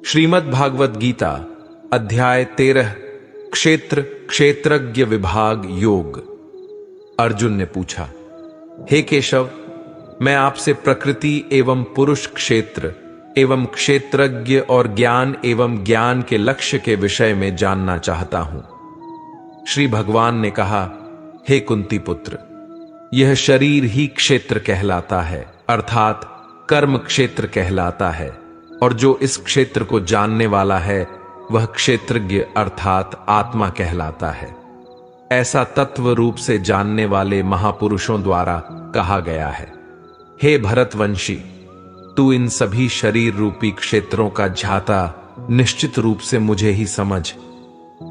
श्रीमद् भागवत गीता अध्याय 13 क्षेत्र क्षेत्रज्ञ विभाग योग। अर्जुन ने पूछा, हे केशव, मैं आपसे प्रकृति एवं पुरुष क्षेत्र एवं क्षेत्रज्ञ और ज्ञान एवं ज्ञान के लक्ष्य के विषय में जानना चाहता हूं। श्री भगवान ने कहा, हे कुंती पुत्र, यह शरीर ही क्षेत्र कहलाता है, अर्थात कर्म क्षेत्र कहलाता है, और जो इस क्षेत्र को जानने वाला है वह क्षेत्रज्ञ अर्थात आत्मा कहलाता है। ऐसा तत्व रूप से जानने वाले महापुरुषों द्वारा कहा गया है। हे भरतवंशी, तू इन सभी शरीर रूपी क्षेत्रों का झाता निश्चित रूप से मुझे ही समझ।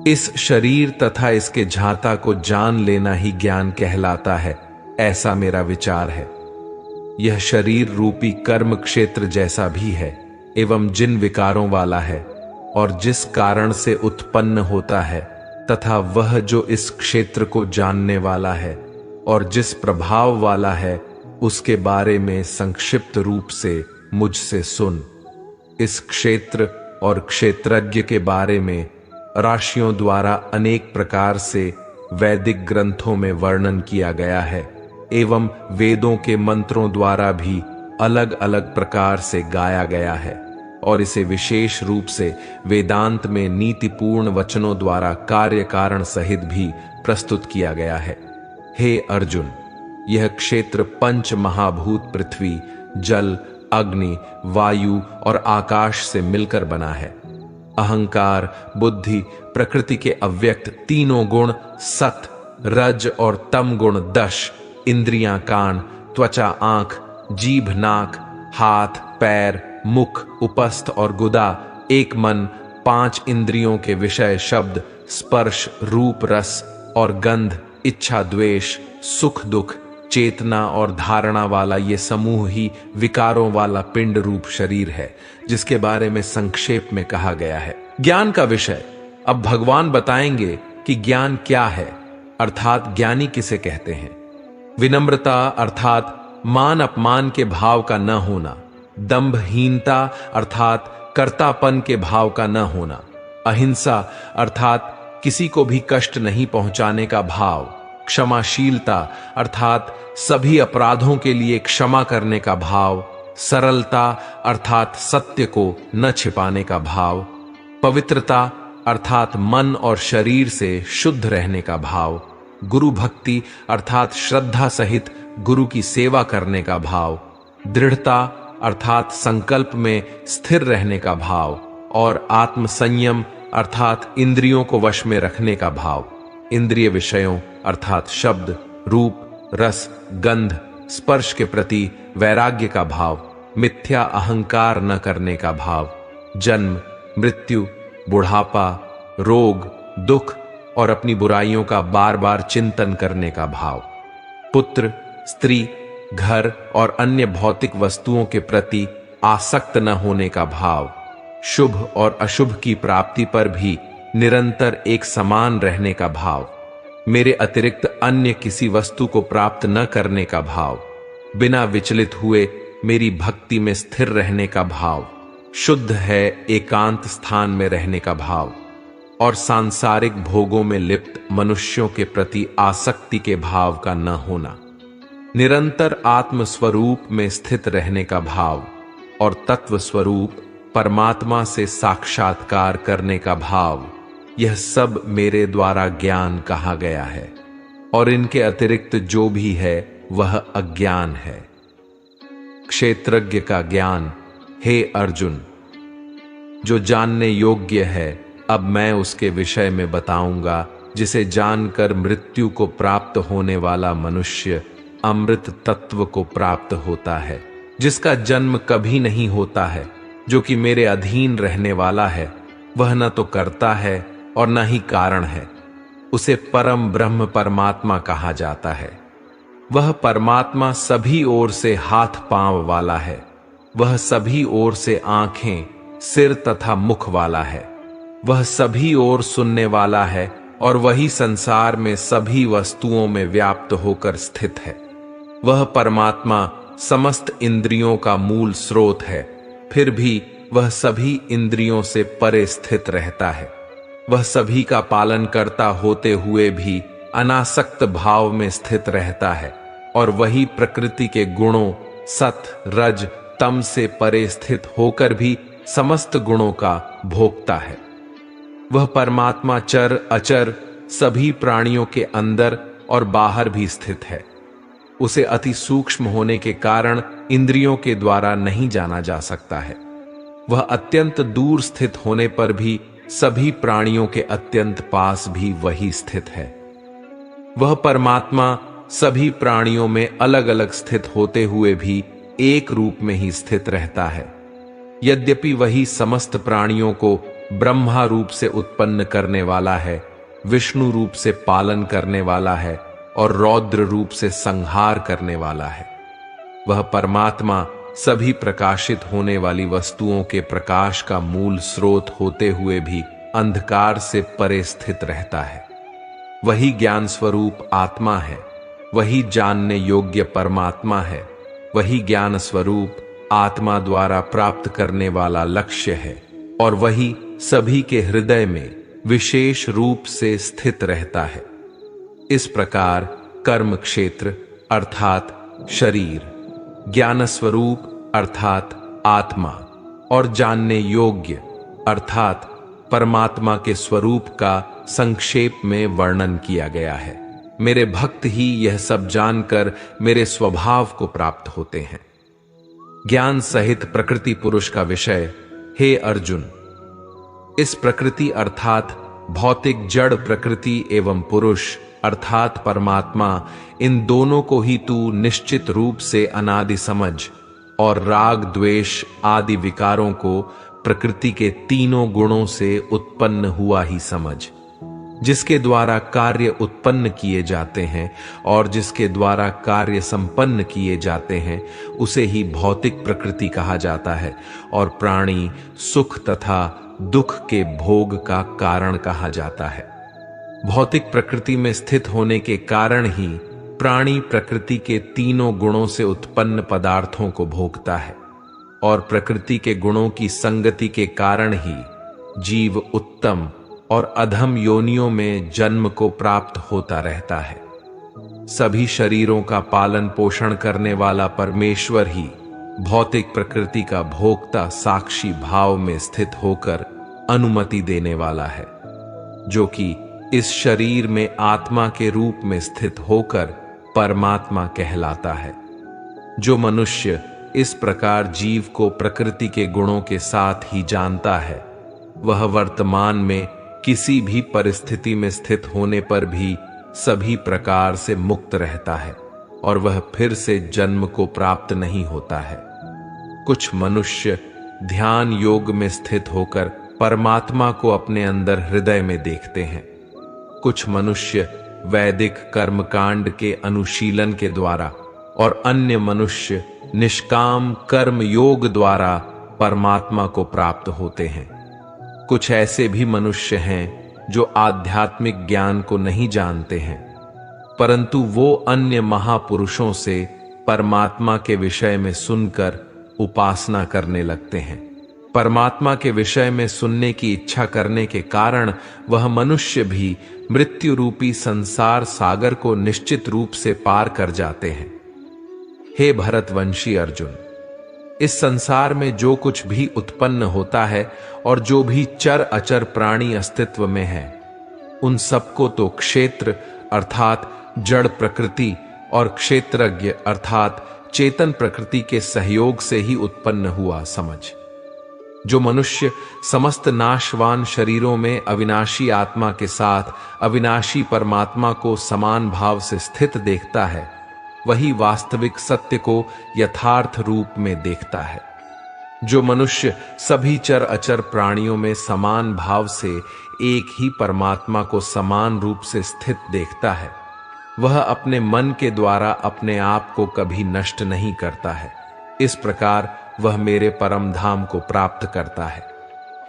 इस शरीर तथा इसके झाता को जान लेना ही ज्ञान कहलाता है, ऐसा मेरा विचार है। यह शरीर रूपी कर्म क्षेत्र जैसा भी है एवं जिन विकारों वाला है और जिस कारण से उत्पन्न होता है, तथा वह जो इस क्षेत्र को जानने वाला है और जिस प्रभाव वाला है, उसके बारे में संक्षिप्त रूप से मुझसे सुन। इस क्षेत्र और क्षेत्रज्ञ के बारे में ऋषियों द्वारा अनेक प्रकार से वैदिक ग्रंथों में वर्णन किया गया है एवं वेदों के मंत्रों द्वारा भी अलग अलग प्रकार से गाया गया है, और इसे विशेष रूप से वेदांत में नीतिपूर्ण वचनों द्वारा कार्य कारण सहित भी प्रस्तुत किया गया है। हे अर्जुन, यह क्षेत्र पंच महाभूत पृथ्वी, जल, अग्नि, वायु और आकाश से मिलकर बना है। अहंकार, बुद्धि, प्रकृति के अव्यक्त तीनों गुण, सत, रज और तम गुण 10, इंद्रियां कान, त्वचा आंख, जीभ नाक, हाथ पैर, मुख, उपस्थ और गुदा, एक मन, 5 इंद्रियों के विषय शब्द, स्पर्श, रूप, रस और गंध, इच्छा, द्वेष, सुख दुख, चेतना और धारणा वाला ये समूह ही विकारों वाला पिंड रूप शरीर है, जिसके बारे में संक्षेप में कहा गया है। ज्ञान का विषय अब भगवान बताएंगे कि ज्ञान क्या है, अर्थात ज्ञानी किसे कहते हैं। विनम्रता अर्थात मान अपमान के भाव का न होना, दंभहीनता अर्थात कर्तापन के भाव का न होना, अहिंसा अर्थात किसी को भी कष्ट नहीं पहुंचाने का भाव, क्षमाशीलता अर्थात सभी अपराधों के लिए क्षमा करने का भाव, सरलता अर्थात सत्य को न छिपाने का भाव, पवित्रता अर्थात मन और शरीर से शुद्ध रहने का भाव, गुरु भक्ति अर्थात श्रद्धा सहित गुरु की सेवा करने का भाव, दृढ़ता अर्थात संकल्प में स्थिर रहने का भाव, और आत्म संयम अर्थात इंद्रियों को वश में रखने का भाव, इंद्रिय विषयों अर्थात शब्द, रूप, रस, गंध, स्पर्श के प्रति वैराग्य का भाव, मिथ्या अहंकार न करने का भाव, जन्म, मृत्यु, बुढ़ापा, रोग, दुख और अपनी बुराइयों का बार बार चिंतन करने का भाव, पुत्र, स्त्री, घर और अन्य भौतिक वस्तुओं के प्रति आसक्त न होने का भाव, शुभ और अशुभ की प्राप्ति पर भी निरंतर एक समान रहने का भाव, मेरे अतिरिक्त अन्य किसी वस्तु को प्राप्त न करने का भाव, बिना विचलित हुए मेरी भक्ति में स्थिर रहने का भाव, शुद्ध है एकांत स्थान में रहने का भाव, और सांसारिक भोगों में लिप्त मनुष्यों के प्रति आसक्ति के भाव का न होना, निरंतर आत्म स्वरूप में स्थित रहने का भाव और तत्व स्वरूप परमात्मा से साक्षात्कार करने का भाव, यह सब मेरे द्वारा ज्ञान कहा गया है, और इनके अतिरिक्त जो भी है वह अज्ञान है। क्षेत्रज्ञ का ज्ञान, हे अर्जुन, जो जानने योग्य है, अब मैं उसके विषय में बताऊंगा, जिसे जानकर मृत्यु को प्राप्त होने वाला मनुष्य अमृत तत्व को प्राप्त होता है, जिसका जन्म कभी नहीं होता है, जो कि मेरे अधीन रहने वाला है, वह न तो करता है और न ही कारण है। उसे परम ब्रह्म परमात्मा कहा जाता है। वह परमात्मा सभी ओर से हाथ पांव वाला है, वह सभी ओर से आंखें, सिर तथा मुख वाला है, वह सभी ओर सुनने वाला है, और वही संसार में सभी वस्तुओं में व्याप्त होकर स्थित है। वह परमात्मा समस्त इंद्रियों का मूल स्रोत है, फिर भी वह सभी इंद्रियों से परे स्थित रहता है। वह सभी का पालन करता होते हुए भी अनासक्त भाव में स्थित रहता है और वही प्रकृति के गुणों सत रज तम से परे स्थित होकर भी समस्त गुणों का भोगता है। वह परमात्मा चर अचर सभी प्राणियों के अंदर और बाहर भी स्थित है। उसे अति सूक्ष्म होने के कारण इंद्रियों के द्वारा नहीं जाना जा सकता है। वह अत्यंत दूर स्थित होने पर भी सभी प्राणियों के अत्यंत पास भी वही स्थित है। वह परमात्मा सभी प्राणियों में अलग अलग स्थित होते हुए भी एक रूप में ही स्थित रहता है। यद्यपि वही समस्त प्राणियों को ब्रह्मा रूप से उत्पन्न करने वाला है, विष्णु रूप से पालन करने वाला है और रौद्र रूप से संहार करने वाला है। वह परमात्मा सभी प्रकाशित होने वाली वस्तुओं के प्रकाश का मूल स्रोत होते हुए भी अंधकार से परे स्थित रहता है। वही ज्ञान स्वरूप आत्मा है, वही जानने योग्य परमात्मा है, वही ज्ञान स्वरूप आत्मा द्वारा प्राप्त करने वाला लक्ष्य है और वही सभी के हृदय में विशेष रूप से स्थित रहता है। इस प्रकार कर्म क्षेत्र अर्थात शरीर, ज्ञान स्वरूप अर्थात आत्मा और जानने योग्य अर्थात परमात्मा के स्वरूप का संक्षेप में वर्णन किया गया है। मेरे भक्त ही यह सब जानकर मेरे स्वभाव को प्राप्त होते हैं। ज्ञान सहित प्रकृति पुरुष का विषय, हे अर्जुन, इस प्रकृति अर्थात भौतिक जड़ प्रकृति एवं पुरुष अर्थात परमात्मा, इन दोनों को ही तू निश्चित रूप से अनादि समझ और राग द्वेष आदि विकारों को प्रकृति के तीनों गुणों से उत्पन्न हुआ ही समझ, जिसके द्वारा कार्य उत्पन्न किए जाते हैं और जिसके द्वारा कार्य संपन्न किए जाते हैं, उसे ही भौतिक प्रकृति कहा जाता है और प्राणी सुख तथा दुख के भोग का कारण कहा जाता है। भौतिक प्रकृति में स्थित होने के कारण ही प्राणी प्रकृति के तीनों गुणों से उत्पन्न पदार्थों को भोगता है और प्रकृति के गुणों की संगति के कारण ही जीव उत्तम और अधम योनियों में जन्म को प्राप्त होता रहता है। सभी शरीरों का पालन पोषण करने वाला परमेश्वर ही भौतिक प्रकृति का भोक्ता साक्षी भाव में स्थित होकर अनुमति देने वाला है, जो कि इस शरीर में आत्मा के रूप में स्थित होकर परमात्मा कहलाता है। जो मनुष्य इस प्रकार जीव को प्रकृति के गुणों के साथ ही जानता है, वह वर्तमान में किसी भी परिस्थिति में स्थित होने पर भी सभी प्रकार से मुक्त रहता है और वह फिर से जन्म को प्राप्त नहीं होता है। कुछ मनुष्य ध्यान योग में स्थित होकर परमात्मा को अपने अंदर हृदय में देखते हैं। कुछ मनुष्य वैदिक कर्मकांड के अनुशीलन के द्वारा और अन्य मनुष्य निष्काम कर्म योग द्वारा परमात्मा को प्राप्त होते हैं। कुछ ऐसे भी मनुष्य हैं जो आध्यात्मिक ज्ञान को नहीं जानते हैं, परंतु वो अन्य महापुरुषों से परमात्मा के विषय में सुनकर उपासना करने लगते हैं। परमात्मा के विषय में सुनने की इच्छा करने के कारण वह मनुष्य भी मृत्यु रूपी संसार सागर को निश्चित रूप से पार कर जाते हैं। हे भरतवंशी अर्जुन, इस संसार में जो कुछ भी उत्पन्न होता है और जो भी चर अचर प्राणी अस्तित्व में है, उन सबको तो क्षेत्र अर्थात जड़ प्रकृति और क्षेत्रज्ञ अर्थात चेतन प्रकृति के सहयोग से ही उत्पन्न हुआ समझ। जो मनुष्य समस्त नाशवान शरीरों में अविनाशी आत्मा के साथ अविनाशी परमात्मा को समान भाव से स्थित देखता है, वही वास्तविक सत्य को यथार्थ रूप में देखता है। जो मनुष्य सभी चर अचर प्राणियों में समान भाव से एक ही परमात्मा को समान रूप से स्थित देखता है, वह अपने मन के द्वारा अपने आप को कभी नष्ट नहीं करता है। इस प्रकार वह मेरे परम धाम को प्राप्त करता है।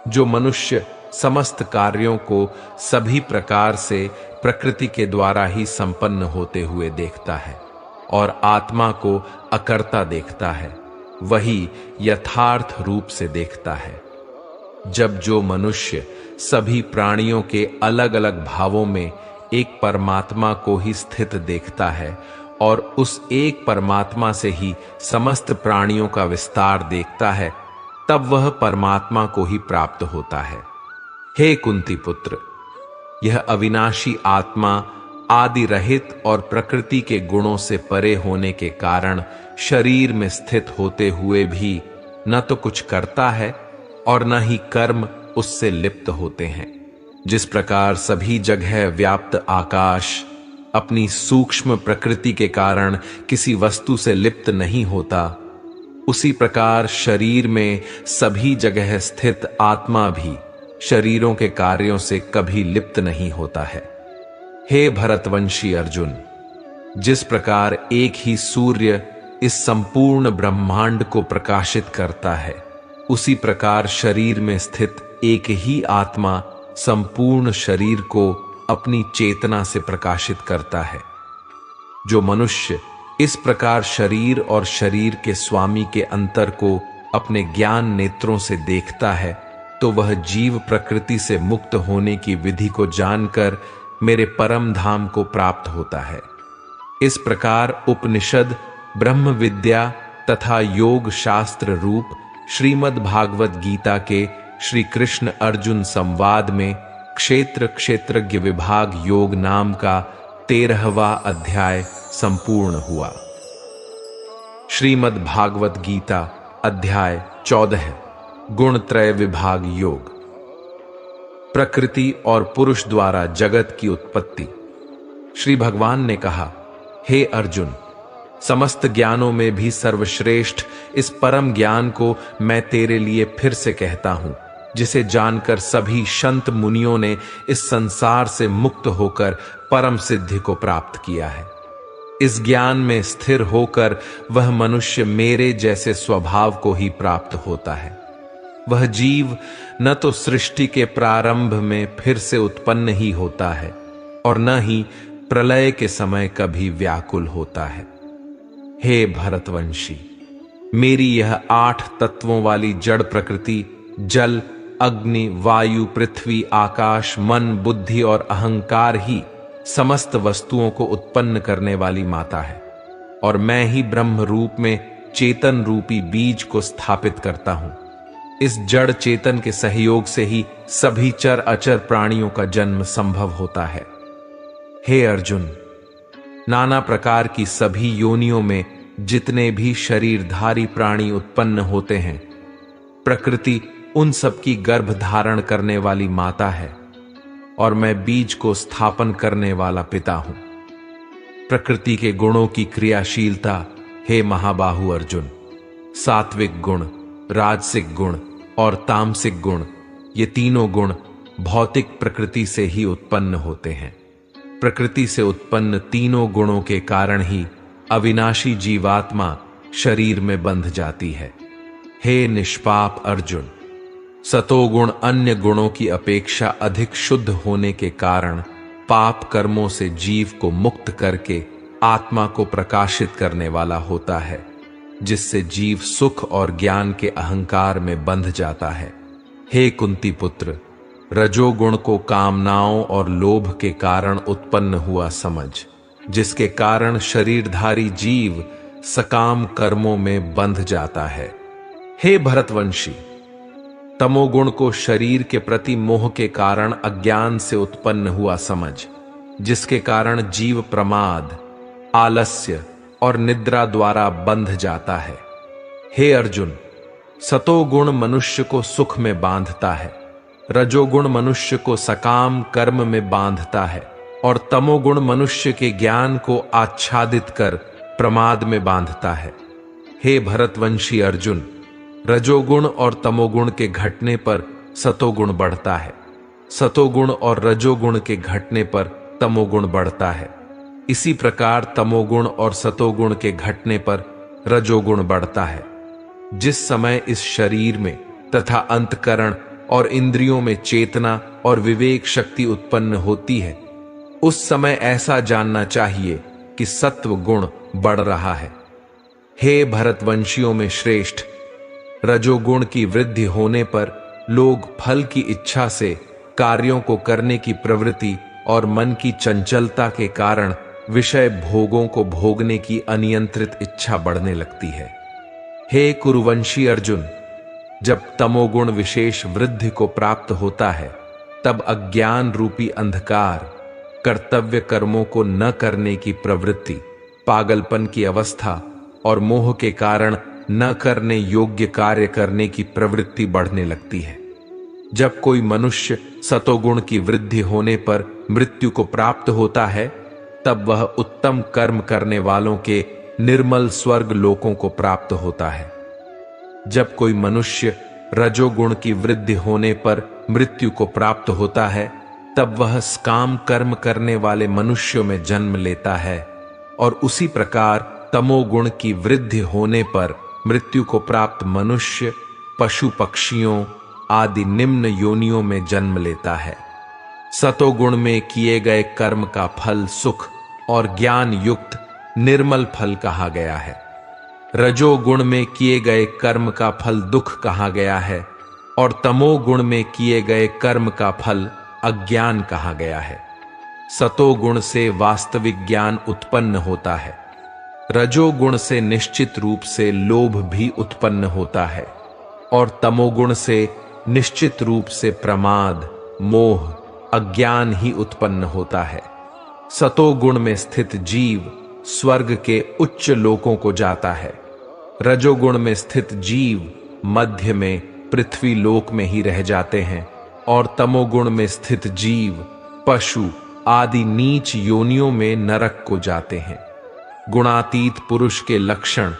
जो मनुष्य समस्त कार्यों को सभी प्रकार से प्रकृति के द्वारा ही संपन्न होते हुए देखता है और आत्मा को अकर्ता देखता है, वही यथार्थ रूप से देखता है। जब जो मनुष्य सभी प्राणियों के अलग अलग भावों में एक परमात्मा को ही स्थित देखता है और उस एक परमात्मा से ही समस्त प्राणियों का विस्तार देखता है, तब वह परमात्मा को ही प्राप्त होता है। हे कुंती पुत्र, यह अविनाशी आत्मा आदि रहित और प्रकृति के गुणों से परे होने के कारण शरीर में स्थित होते हुए भी न तो कुछ करता है और न ही कर्म उससे लिप्त होते हैं। जिस प्रकार सभी जगह व्याप्त आकाश अपनी सूक्ष्म प्रकृति के कारण किसी वस्तु से लिप्त नहीं होता, उसी प्रकार शरीर में सभी जगह स्थित आत्मा भी शरीरों के कार्यों से कभी लिप्त नहीं होता है। हे भरतवंशी अर्जुन, जिस प्रकार एक ही सूर्य इस संपूर्ण ब्रह्मांड को प्रकाशित करता है, उसी प्रकार शरीर में स्थित एक ही आत्मा संपूर्ण शरीर को अपनी चेतना से प्रकाशित करता है। जो मनुष्य इस प्रकार शरीर और शरीर के स्वामी के अंतर को अपने ज्ञान नेत्रों से देखता है, तो वह जीव प्रकृति से मुक्त होने की विधि को जानकर मेरे परम धाम को प्राप्त होता है। इस प्रकार उपनिषद, ब्रह्म विद्या तथा योग शास्त्र रूप श्रीमद् भागवत गीता के श्री कृष्ण अर्जुन संवाद में क्षेत्र क्षेत्रज्ञ विभाग योग नाम का 13वां अध्याय संपूर्ण हुआ। श्रीमद् भागवत गीता अध्याय 14 गुणत्रय विभाग योग। प्रकृति और पुरुष द्वारा जगत की उत्पत्ति। श्री भगवान ने कहा, हे अर्जुन, समस्त ज्ञानों में भी सर्वश्रेष्ठ इस परम ज्ञान को मैं तेरे लिए फिर से कहता हूं, जिसे जानकर सभी संत मुनियों ने इस संसार से मुक्त होकर परम सिद्धि को प्राप्त किया है। इस ज्ञान में स्थिर होकर वह मनुष्य मेरे जैसे स्वभाव को ही प्राप्त होता है। वह जीव न तो सृष्टि के प्रारंभ में फिर से उत्पन्न ही होता है और न ही प्रलय के समय कभी व्याकुल होता है। हे भरतवंशी, मेरी यह 8 तत्वों वाली जड़ प्रकृति जल, अग्नि, वायु, पृथ्वी, आकाश, मन, बुद्धि और अहंकार ही समस्त वस्तुओं को उत्पन्न करने वाली माता है और मैं ही ब्रह्म रूप में चेतन रूपी बीज को स्थापित करता हूं। इस जड़ चेतन के सहयोग से ही सभी चर अचर प्राणियों का जन्म संभव होता है। हे अर्जुन, नाना प्रकार की सभी योनियों में जितने भी शरीरधारी प्राणी उत्पन्न होते हैं, प्रकृति उन सबकी गर्भ धारण करने वाली माता है और मैं बीज को स्थापन करने वाला पिता हूं। प्रकृति के गुणों की क्रियाशीलता, हे महाबाहु अर्जुन, सात्विक गुण, राजसिक गुण और तामसिक गुण, ये तीनों गुण भौतिक प्रकृति से ही उत्पन्न होते हैं। प्रकृति से उत्पन्न तीनों गुणों के कारण ही अविनाशी जीवात्मा शरीर में बंध जाती है। हे निष्पाप अर्जुन, सतोगुण अन्य गुणों की अपेक्षा अधिक शुद्ध होने के कारण पाप कर्मों से जीव को मुक्त करके आत्मा को प्रकाशित करने वाला होता है, जिससे जीव सुख और ज्ञान के अहंकार में बंध जाता है। हे कुंती पुत्र, रजोगुण को कामनाओं और लोभ के कारण उत्पन्न हुआ समझ, जिसके कारण शरीरधारी जीव सकाम कर्मों में बंध जाता है। हे भरतवंशी, तमोगुण को शरीर के प्रति मोह के कारण अज्ञान से उत्पन्न हुआ समझ, जिसके कारण जीव प्रमाद, आलस्य और निद्रा द्वारा बंध जाता है। हे अर्जुन, सतोगुण मनुष्य को सुख में बांधता है, रजोगुण मनुष्य को सकाम कर्म में बांधता है और तमोगुण मनुष्य के ज्ञान को आच्छादित कर प्रमाद में बांधता है। हे भरतवंशी अर्जुन, रजोगुण और तमोगुण के घटने पर सतोगुण बढ़ता है, सतोगुण और रजोगुण के घटने पर तमोगुण बढ़ता है। इसी प्रकार तमोगुण और सतोगुण के घटने पर रजोगुण बढ़ता है। जिस समय इस शरीर में तथा अंतकरण और इंद्रियों में चेतना और विवेक शक्ति उत्पन्न होती है, उस समय ऐसा जानना चाहिए कि सत्व गुण बढ़ रहा है। हे भरतवंशियों में श्रेष्ठ, रजोगुण की वृद्धि होने पर लोग फल की इच्छा से कार्यों को करने की प्रवृत्ति और मन की चंचलता के कारण विषय भोगों को भोगने की अनियंत्रित इच्छा बढ़ने लगती है। हे कुरुवंशी अर्जुन, जब तमोगुण विशेष वृद्धि को प्राप्त होता है तब अज्ञान रूपी अंधकार, कर्तव्य कर्मों को न करने की प्रवृत्ति, पागलपन की अवस्था और मोह के कारण न करने योग्य कार्य करने की प्रवृत्ति बढ़ने लगती है। जब कोई मनुष्य सतोगुण की वृद्धि होने पर मृत्यु को प्राप्त होता है तब वह उत्तम कर्म करने वालों के निर्मल स्वर्ग लोकों को प्राप्त होता है। जब कोई मनुष्य रजोगुण की वृद्धि होने पर मृत्यु को प्राप्त होता है तब वह काम कर्म करने वाले मनुष्यों में जन्म लेता है, और उसी प्रकार तमोगुण की वृद्धि होने पर मृत्यु को प्राप्त मनुष्य पशु पक्षियों आदि निम्न योनियों में जन्म लेता है। सतोगुण में किए गए कर्म का फल सुख और ज्ञान युक्त निर्मल फल कहा गया है। रजोगुण में किए गए कर्म का फल दुख कहा गया है, और तमोगुण में किए गए कर्म का फल अज्ञान कहा गया है। सतोगुण से वास्तविक ज्ञान उत्पन्न होता है, रजोगुण से निश्चित रूप से लोभ भी उत्पन्न होता है, और तमोगुण से निश्चित रूप से प्रमाद, मोह, अज्ञान ही उत्पन्न होता है। सतोगुण में स्थित जीव स्वर्ग के उच्च लोकों को जाता है, रजोगुण में स्थित जीव मध्य में पृथ्वी लोक में ही रह जाते हैं, और तमोगुण में स्थित जीव पशु आदि नीच योनियों में नरक को जाते हैं। गुणातीत पुरुष के लक्षण,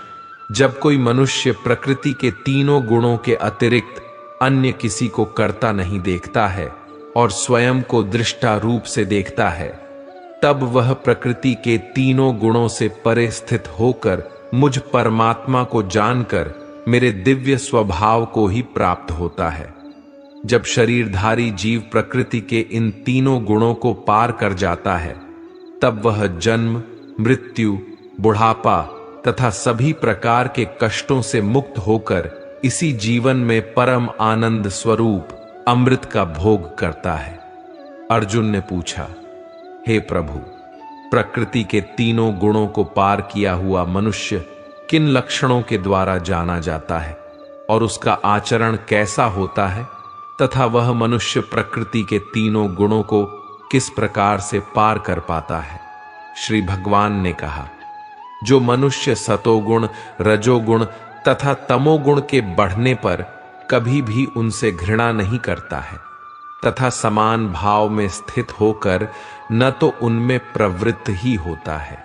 जब कोई मनुष्य प्रकृति के तीनों गुणों के अतिरिक्त अन्य किसी को करता नहीं देखता है और स्वयं को दृष्टा रूप से देखता है, तब वह प्रकृति के तीनों गुणों से परे स्थित होकर मुझ परमात्मा को जानकर मेरे दिव्य स्वभाव को ही प्राप्त होता है। जब शरीरधारी जीव प्रकृति के इन तीनों गुणों को पार कर जाता है तब वह जन्म, मृत्यु, बुढ़ापा तथा सभी प्रकार के कष्टों से मुक्त होकर इसी जीवन में परम आनंद स्वरूप अमृत का भोग करता है। अर्जुन ने पूछा, हे प्रभु, प्रकृति के तीनों गुणों को पार किया हुआ मनुष्य किन लक्षणों के द्वारा जाना जाता है और उसका आचरण कैसा होता है, तथा वह मनुष्य प्रकृति के तीनों गुणों को किस प्रकार से पार कर पाता है? श्री भगवान ने कहा, जो मनुष्य सतोगुण, रजोगुण तथा तमोगुण के बढ़ने पर कभी भी उनसे घृणा नहीं करता है तथा समान भाव में स्थित होकर न तो उनमें प्रवृत्त ही होता है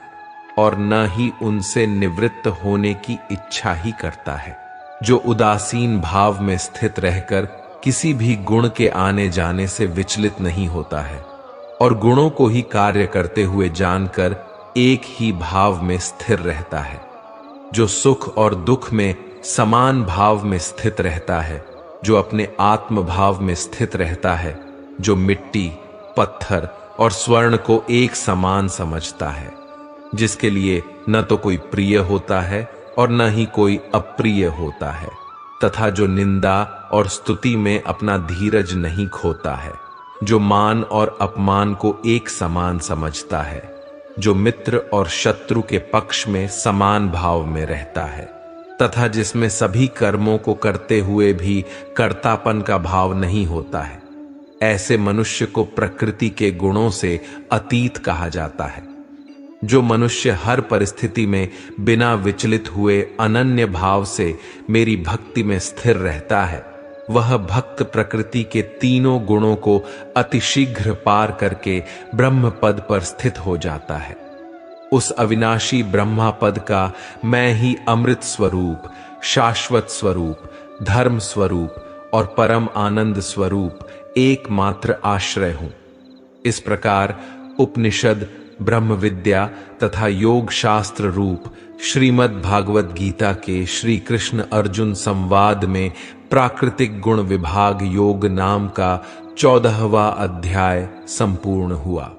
और न ही उनसे निवृत्त होने की इच्छा ही करता है, जो उदासीन भाव में स्थित रहकर किसी भी गुण के आने जाने से विचलित नहीं होता है और गुणों को ही कार्य करते हुए जानकर एक ही भाव में स्थिर रहता है, जो सुख और दुख में समान भाव में स्थित रहता है, जो अपने आत्म भाव में स्थित रहता है, जो मिट्टी, पत्थर और स्वर्ण को एक समान समझता है, जिसके लिए न तो कोई प्रिय होता है और न ही कोई अप्रिय होता है, तथा जो निंदा और स्तुति में अपना धीरज नहीं खोता है, जो मान और अपमान को एक समान समझता है, जो मित्र और शत्रु के पक्ष में समान भाव में रहता है, तथा जिसमें सभी कर्मों को करते हुए भी कर्तापन का भाव नहीं होता है, ऐसे मनुष्य को प्रकृति के गुणों से अतीत कहा जाता है। जो मनुष्य हर परिस्थिति में बिना विचलित हुए अनन्य भाव से मेरी भक्ति में स्थिर रहता है, वह भक्त प्रकृति के तीनों गुणों को अतिशीघ्र पार करके ब्रह्म पद पर स्थित हो जाता है। उस अविनाशी ब्रह्मा पद का मैं ही अमृत स्वरूप, शाश्वत स्वरूप, धर्म स्वरूप और परम आनंद स्वरूप एकमात्र आश्रय हूं। इस प्रकार उपनिषद, ब्रह्म विद्या तथा योग शास्त्र रूप श्रीमद् भागवत गीता के श्री कृष्ण अर्जुन संवाद में प्राकृतिक गुण विभाग योग नाम का 14वां अध्याय संपूर्ण हुआ।